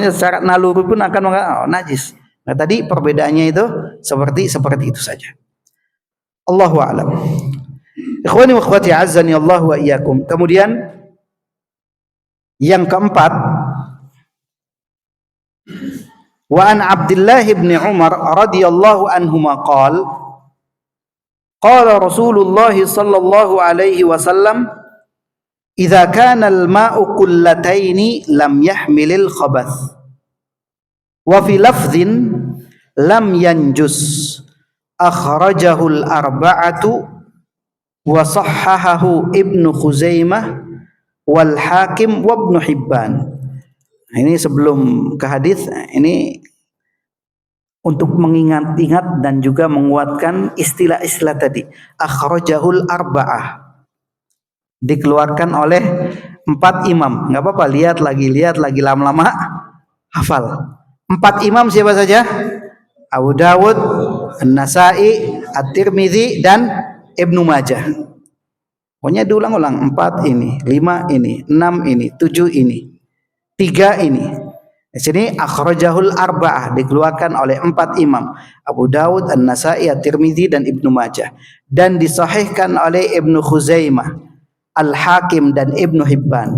[SPEAKER 1] secara naluri pun akan mengatakan najis. Nah, tadi perbedaannya itu seperti itu saja. Allahu a'lam. Ikhwani wa akhwati azzani Allah wa iyyakum. Kemudian yang keempat, wa an Abdullah bin Umar radhiyallahu anhuma qala Rasulullah sallallahu alaihi wasallam, idza kana al-ma'u qullataini lam yahmilil khabath, wa fi lafdhin lam yanjus, akhrajahu al-arba'atu wa sahhahahu Ibnu Khuzaimah wal Hakim wa Ibnu Hibban. Nah, ini sebelum ke hadis, ini untuk mengingat-ingat dan juga menguatkan istilah-istilah tadi. Akhrajahul arba'ah, dikeluarkan oleh 4 imam. Enggak apa-apa, lihat lagi lama-lama hafal. 4 imam siapa saja? Abu Dawud, An-Nasai, At-Tirmidzi dan Ibnu Majah. Pokoknya diulang-ulang, 4 ini, 5 ini, 6 ini, 7 ini, 3 ini. Di sini akhrajahul arba'ah, dikeluarkan oleh 4 imam, Abu Dawud, An-Nasai, At-Tirmidzi dan Ibnu Majah, dan disahihkan oleh Ibnu Khuzaimah, Al-Hakim dan Ibnu Hibban.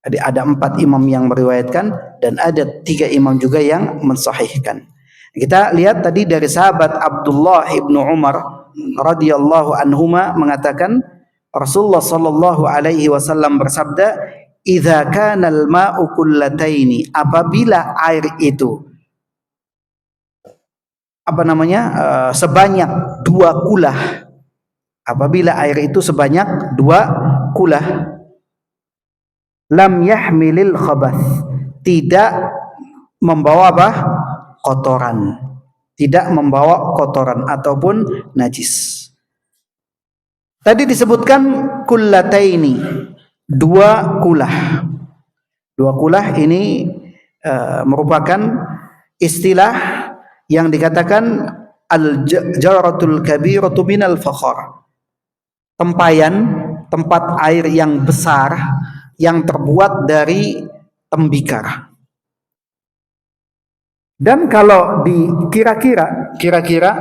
[SPEAKER 1] Jadi ada 4 imam yang meriwayatkan dan ada 3 imam juga yang mensahihkan. Kita lihat tadi dari sahabat Abdullah ibnu Umar radhiyallahu anhuma mengatakan Rasulullah sallallahu alaihi wasallam bersabda, "Idza kana al-ma'u kullataini," apabila air itu sebanyak 2 kulah. Apabila air itu sebanyak 2 kulah, lam yahmilil khabath, tidak membawa kotoran, tidak membawa kotoran ataupun najis. Tadi disebutkan kullataini, 2 kulah. 2 kulah ini merupakan istilah yang dikatakan al-jaratul kabiratu minal fakhar. Tempayan, tempat air yang besar yang terbuat dari tembikar. Dan kalau kira-kira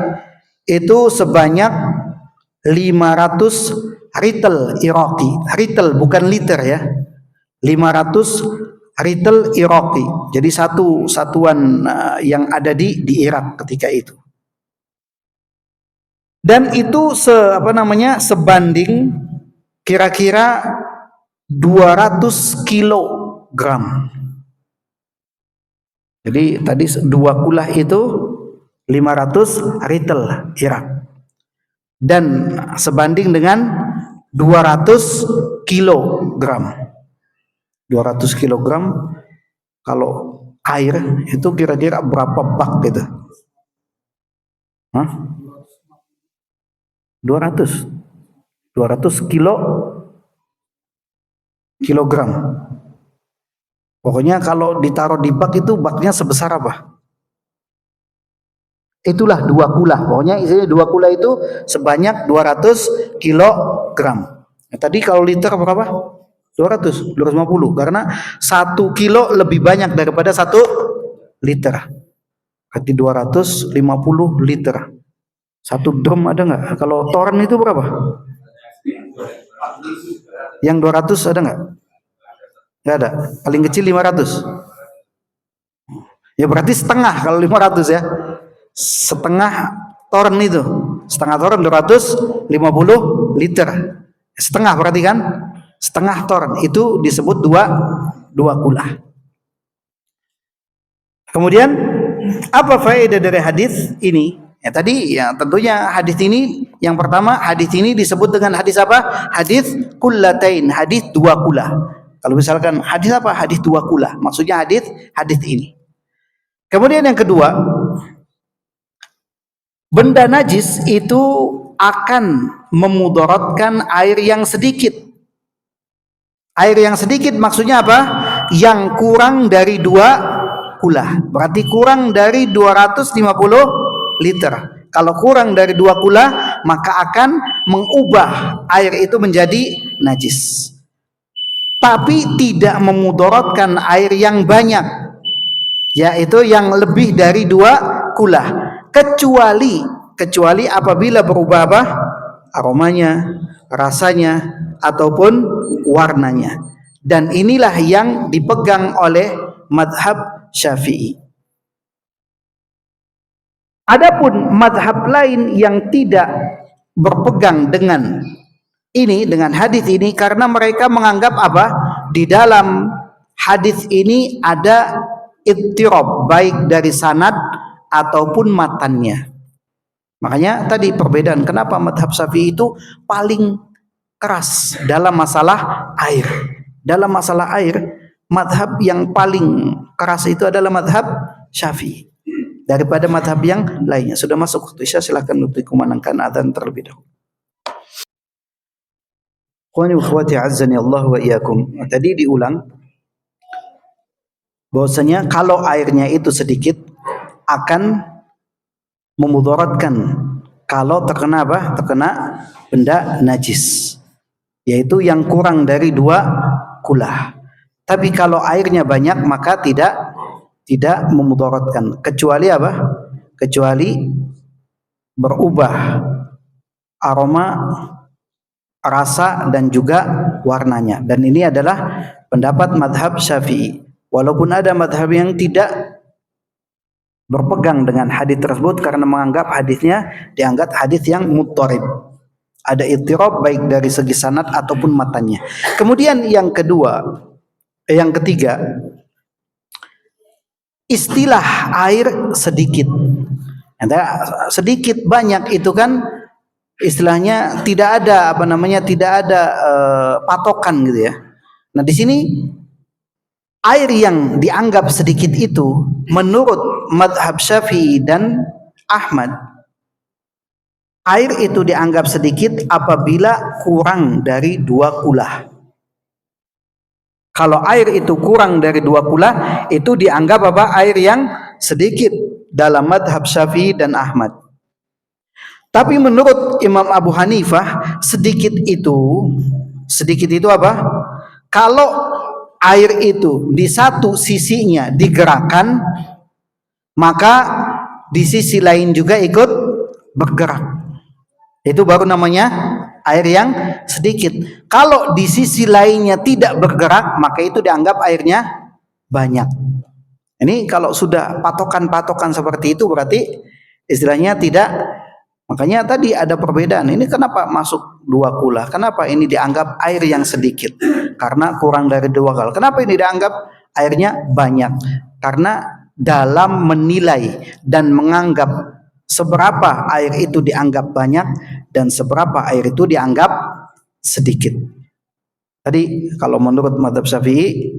[SPEAKER 1] itu sebanyak 500 ritel Iraqi. Ritel bukan liter ya. 500 ritel Iraqi. Jadi satu satuan yang ada di Irak ketika itu. Dan itu sebanding kira-kira 200 kilogram. Jadi tadi 2 kulah itu 500 ritel Irak. Dan sebanding dengan 200 kilogram. 200 kilogram kalau air itu kira-kira berapa bak gitu? 200 kilogram. Pokoknya kalau ditaruh di bak itu baknya sebesar apa? Itulah 2 kulah. Pokoknya isinya 2 kulah itu sebanyak 200 kilogram. Nah, tadi kalau liter berapa? 250. Karena 1 kilo lebih banyak daripada 1 liter. Berarti 250 liter. 1 drum ada nggak? Kalau toren itu berapa? Yang 200 ada nggak? Nggak ada. Paling kecil 500. Ya berarti setengah kalau 500 ya. Setengah toren itu. Setengah toren 250 liter. Setengah berarti kan? Setengah toren itu disebut 2 kulah. Kemudian apa faedah dari hadis ini? Ya tadi ya tentunya hadis ini yang pertama, hadis ini disebut dengan hadis apa? Hadis kullatain, hadis 2 kulah. Kalau misalkan hadis apa? Hadis 2 kulah. Maksudnya hadis ini. Kemudian yang kedua, benda najis itu akan memudaratkan air yang sedikit. Air yang sedikit maksudnya apa? Yang kurang dari 2 kulah. Berarti kurang dari 250 liter. Kalau kurang dari 2 kulah, maka akan mengubah air itu menjadi najis. Tapi tidak memudaratkan air yang banyak, yaitu yang lebih dari 2 kulah. Kecuali apabila berubah apa? Aromanya, rasanya, ataupun warnanya. Dan inilah yang dipegang oleh madhab Syafi'i. Adapun madhab lain yang tidak berpegang dengan ini, dengan hadis ini, karena mereka menganggap apa? Di dalam hadis ini ada ittirab, baik dari sanad ataupun matannya. Makanya tadi perbedaan kenapa madhab Syafi'i itu paling keras dalam masalah air. Dalam masalah air, madhab yang paling keras itu adalah madhab Syafi'i daripada madhab yang lainnya. Sudah masuk waktu Isya, silakan untuk dikumandangkan adzan terlebih dahulu. Khawani wa akhwati azzani Allah wa iyyakum. Tadi diulang bahwasanya kalau airnya itu sedikit akan memudaratkan kalau terkena apa? Terkena benda najis, yaitu yang kurang dari 2 kulah. Tapi kalau airnya banyak maka tidak memudaratkan, kecuali apa? Kecuali berubah aroma, rasa dan juga warnanya. Dan ini adalah pendapat madhab Syafi'i. Walaupun ada madhab yang tidak berpegang dengan hadis tersebut karena menganggap hadisnya dianggap hadis yang muttarib. Ada ittirab baik dari segi sanad ataupun matanya. Kemudian yang ketiga, istilah air sedikit. Sedikit banyak itu kan istilahnya tidak ada patokan gitu ya. Nah, di sini air yang dianggap sedikit itu menurut madhab Syafi'i dan Ahmad, air itu dianggap sedikit apabila kurang dari 2 kulah. Kalau air itu kurang dari 2 kulah, itu dianggap apa? Air yang sedikit dalam madhab Syafi'i dan Ahmad. Tapi menurut Imam Abu Hanifah, sedikit itu apa? Kalau air itu di satu sisinya digerakkan, maka di sisi lain juga ikut bergerak. Itu baru namanya air yang sedikit. Kalau di sisi lainnya tidak bergerak, maka itu dianggap airnya banyak. Ini kalau sudah patokan-patokan seperti itu berarti istilahnya tidak. Makanya tadi ada perbedaan. Ini kenapa masuk 2 kulah? Kenapa ini dianggap air yang sedikit? Karena kurang dari 2 kulah. Kenapa ini dianggap airnya banyak? Karena dalam menilai dan menganggap seberapa air itu dianggap banyak dan seberapa air itu dianggap sedikit. Tadi kalau menurut madhab Syafi'i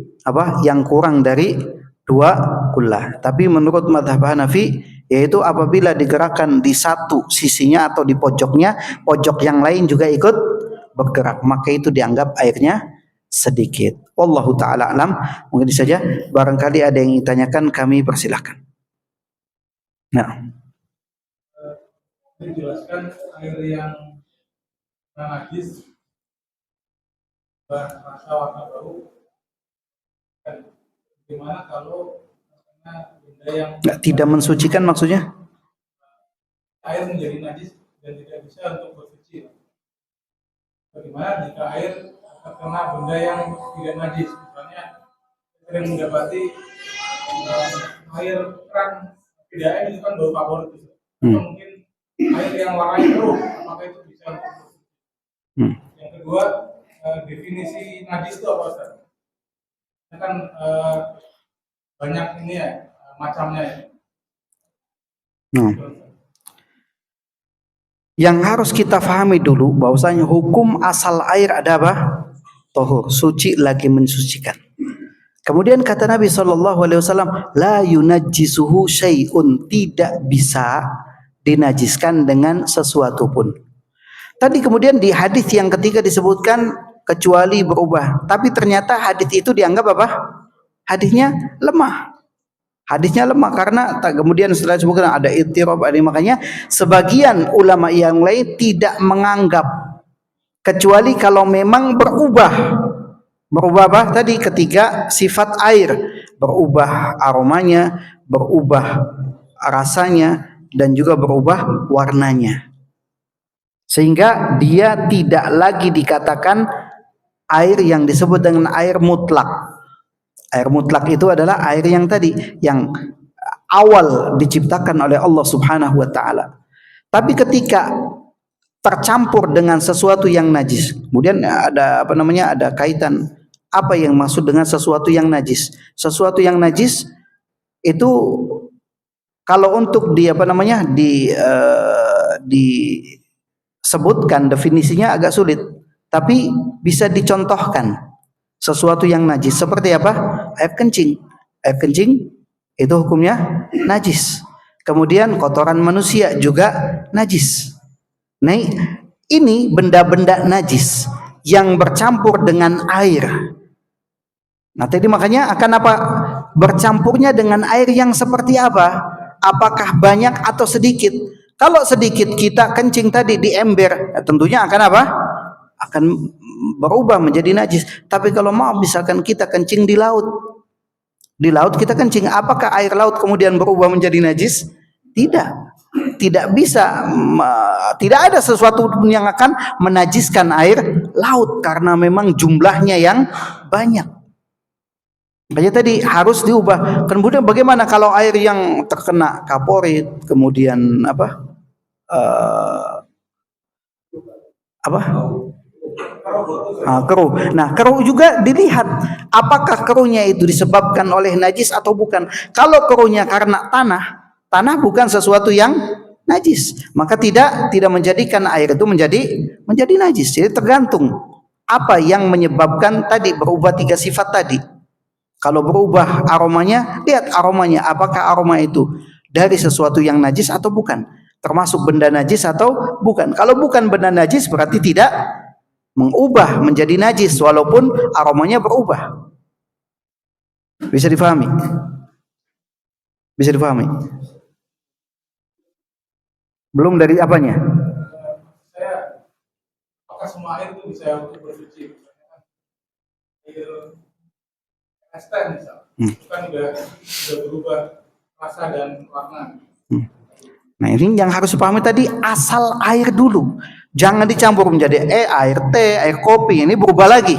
[SPEAKER 1] yang kurang dari 2 kulah. Tapi menurut madhab Hanafi yaitu apabila digerakkan di satu sisinya atau di pojoknya, pojok yang lain juga ikut bergerak, maka itu dianggap airnya sedikit. Wallahu ta'ala alam. Mungkin saja, barangkali ada yang ditanyakan, kami persilahkan. Nah,
[SPEAKER 2] menjelaskan air yang najis rasa warna bau, dan bagaimana kalau benda yang
[SPEAKER 1] tidak mensucikan, maksudnya
[SPEAKER 2] air menjadi najis dan tidak bisa untuk bersuci. Bagaimana jika air terkena benda yang tidak najis? Misalnya sering mendapati air keran tidak air itu kan bau favorit itu. Atau mungkin air yang warnanya keruh, apakah itu bisa untuk bersuci? Yang kedua, definisi najis itu apa, Ustaz? Ini kan banyak ini ya macamnya ya.
[SPEAKER 1] Yang harus kita pahami dulu bahwasanya hukum asal air ada apa? Tahur, suci lagi mensucikan. Kemudian kata Nabi SAW, la yunajjisuhu syai'un, tidak bisa dinajiskan dengan sesuatu pun. Tadi kemudian di hadis yang ketiga disebutkan kecuali berubah, tapi ternyata hadis itu dianggap apa? Hadisnya lemah. Hadisnya lemah karena kemudian setelah disebutkan ada ittirab, makanya sebagian ulama yang lain tidak menganggap kecuali kalau memang berubah apa tadi ketiga sifat air, berubah aromanya, berubah rasanya dan juga berubah warnanya, sehingga dia tidak lagi dikatakan air yang disebut dengan air mutlak. Air mutlak itu adalah air yang tadi, yang awal diciptakan oleh Allah Subhanahu wa taala. Tapi ketika tercampur dengan sesuatu yang najis, kemudian ada ada kaitan apa yang maksud dengan sesuatu yang najis? Sesuatu yang najis itu kalau untuk disebutkan definisinya agak sulit, tapi bisa dicontohkan sesuatu yang najis seperti apa? Air kencing. Air kencing itu hukumnya najis. Kemudian kotoran manusia juga najis. Nah, ini benda-benda najis yang bercampur dengan air. Nah, tadi makanya akan apa? Bercampurnya dengan air yang seperti apa? Apakah banyak atau sedikit? Kalau sedikit kita kencing tadi di ember, tentunya akan apa? Akan berubah menjadi najis. Tapi kalau mau misalkan kita kencing di laut kita kencing, apakah air laut kemudian berubah menjadi najis? Tidak bisa, tidak ada sesuatu yang akan menajiskan air laut karena memang jumlahnya yang banyak. Makanya tadi harus diubah. Kemudian bagaimana kalau air yang terkena kaporit, kemudian keruh. Nah, keruh juga dilihat apakah keruhnya itu disebabkan oleh najis atau bukan. Kalau keruhnya karena tanah bukan sesuatu yang najis, maka tidak menjadikan air itu menjadi najis. Jadi tergantung apa yang menyebabkan tadi berubah 3 sifat tadi. Kalau berubah aromanya, lihat aromanya, apakah aroma itu dari sesuatu yang najis atau bukan, termasuk benda najis atau bukan. Kalau bukan benda najis berarti tidak mengubah menjadi najis walaupun aromanya berubah. Bisa difahami? Bisa difahami? Belum dari apanya?
[SPEAKER 2] Saya, apakah semua air itu bisa untuk bersuci? Air es teh misal, itu kan sudah berubah rasa dan warna.
[SPEAKER 1] Nah, ini yang harus dipahami tadi, asal air dulu. Jangan dicampur menjadi air teh, air kopi, ini berubah lagi.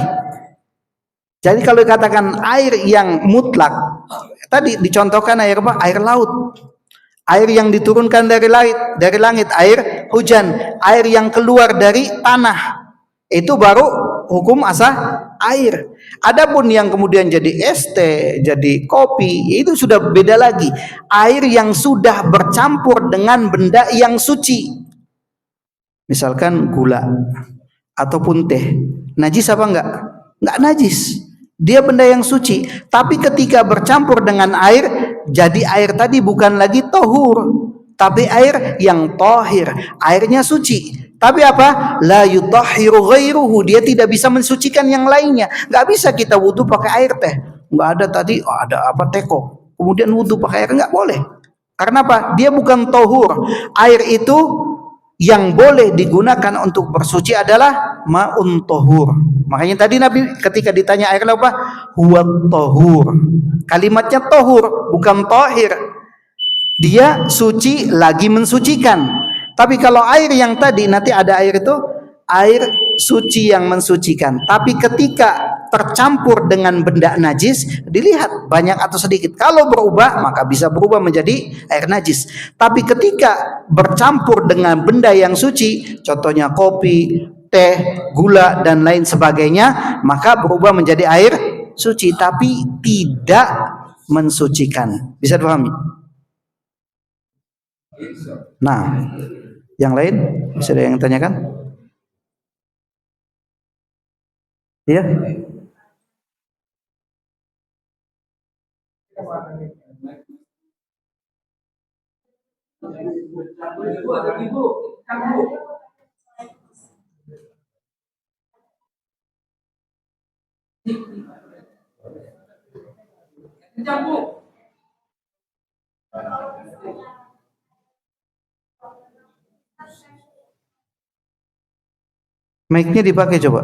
[SPEAKER 1] Jadi kalau dikatakan air yang mutlak, tadi dicontohkan air apa? Air laut. Air yang diturunkan dari langit, air hujan, air yang keluar dari tanah. Itu baru hukum asal air. Adapun yang kemudian jadi es teh, jadi kopi, itu sudah beda lagi. Air yang sudah bercampur dengan benda yang suci. Misalkan gula ataupun teh. Najis apa enggak? Enggak najis. Dia benda yang suci. Tapi ketika bercampur dengan air, jadi air tadi bukan lagi tohur, tapi air yang tohir. Airnya suci. Tapi apa? La yutahhiru ghairuhu. Dia tidak bisa mensucikan yang lainnya. Enggak bisa kita wudu pakai air teh. Enggak ada tadi, ada apa teko. Kemudian wudu pakai air, enggak boleh. Karena apa? Dia bukan tohur. Air itu yang boleh digunakan untuk bersuci adalah ma'un tohur. Makanya tadi Nabi ketika ditanya air apa? Huwa tohur. Kalimatnya tohur, bukan tohir. Dia suci lagi mensucikan. Tapi kalau air yang tadi nanti ada air itu air suci yang mensucikan. Tapi ketika tercampur dengan benda najis, dilihat banyak atau sedikit. Kalau berubah maka bisa berubah menjadi air najis. Tapi ketika bercampur dengan benda yang suci, contohnya kopi, teh, gula dan lain sebagainya, maka berubah menjadi air suci tapi tidak mensucikan. Bisa dipahami? Nah, yang lain bisa ada yang tanyakan? Iya? Mic-nya dipakai coba.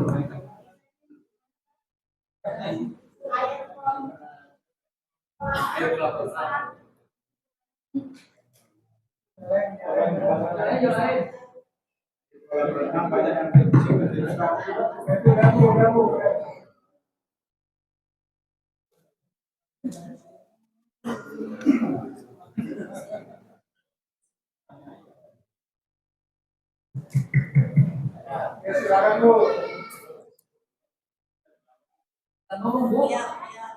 [SPEAKER 3] Ya, ya.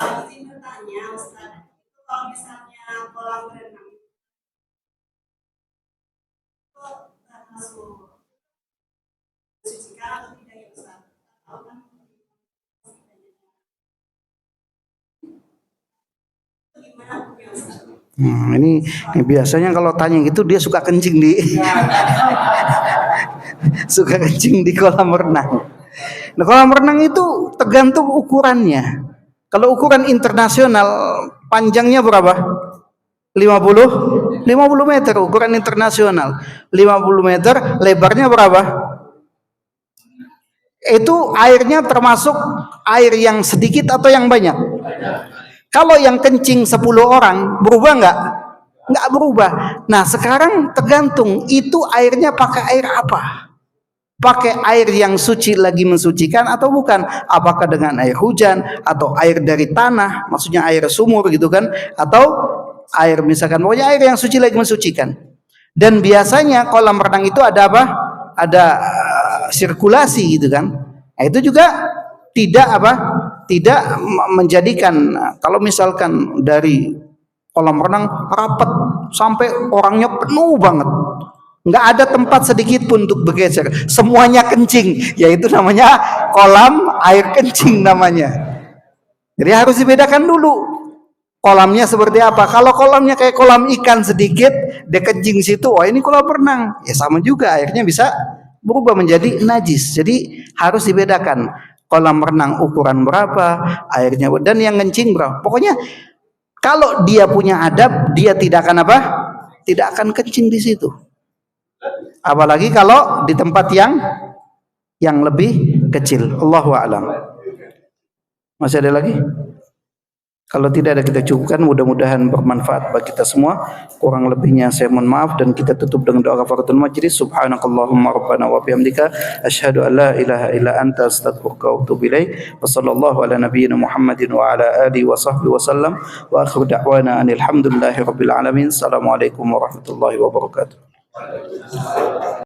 [SPEAKER 3] Izin bertanya, Ustaz. Itu kalau misalnya kolam renang masuk sucikan atau tidak ya Ustaz? Tahu kan? Gimana hukumnya Ustaz?
[SPEAKER 1] Ini biasanya kalau tanya gitu dia suka kencing suka kencing di kolam renang. Nah, kolam renang itu tergantung ukurannya. Kalau ukuran internasional panjangnya berapa? 50 meter ukuran internasional. 50 meter, lebarnya berapa? Itu airnya termasuk air yang sedikit atau yang banyak? Kalau yang kencing 10 orang berubah enggak? Enggak berubah. Nah, sekarang tergantung itu airnya pakai air apa? Pakai air yang suci lagi mensucikan atau bukan? Apakah dengan air hujan atau air dari tanah, maksudnya air sumur gitu kan? Atau air misalkan pokoknya air yang suci lagi mensucikan. Dan biasanya kolam renang itu ada apa? Ada sirkulasi gitu kan? Nah, itu juga tidak apa? Tidak menjadikan kalau misalkan dari kolam renang rapat sampai orangnya penuh banget, nggak ada tempat sedikit pun untuk bergeser, semuanya kencing, yaitu namanya kolam air kencing namanya. Jadi harus dibedakan dulu kolamnya seperti apa. Kalau kolamnya kayak kolam ikan sedikit, dia kencing situ, oh ini kolam renang, ya sama juga airnya bisa berubah menjadi najis. Jadi harus dibedakan kolam renang ukuran berapa, airnya dan yang kencing berapa. Pokoknya kalau dia punya adab, dia tidak akan apa? Tidak akan kencing di situ. Apalagi kalau di tempat yang lebih kecil. Allahu a'lam. Masih ada lagi? Kalau tidak ada kita cukupkan, mudah-mudahan bermanfaat bagi kita semua. Kurang lebihnya saya mohon maaf dan kita tutup dengan doa kafaratul majlis. Subhanakallahumma rabbana wa bihamdika asyhadu an la ilaha illa anta astaghfiruka wa atubu ilaik. Wa sallallahu ala nabiyyina Muhammadin wa ala alihi wa sahbihi wasallam. Wa akhiru da'wana alhamdulillahi rabbil alamin. Assalamualaikum warahmatullahi wabarakatuh.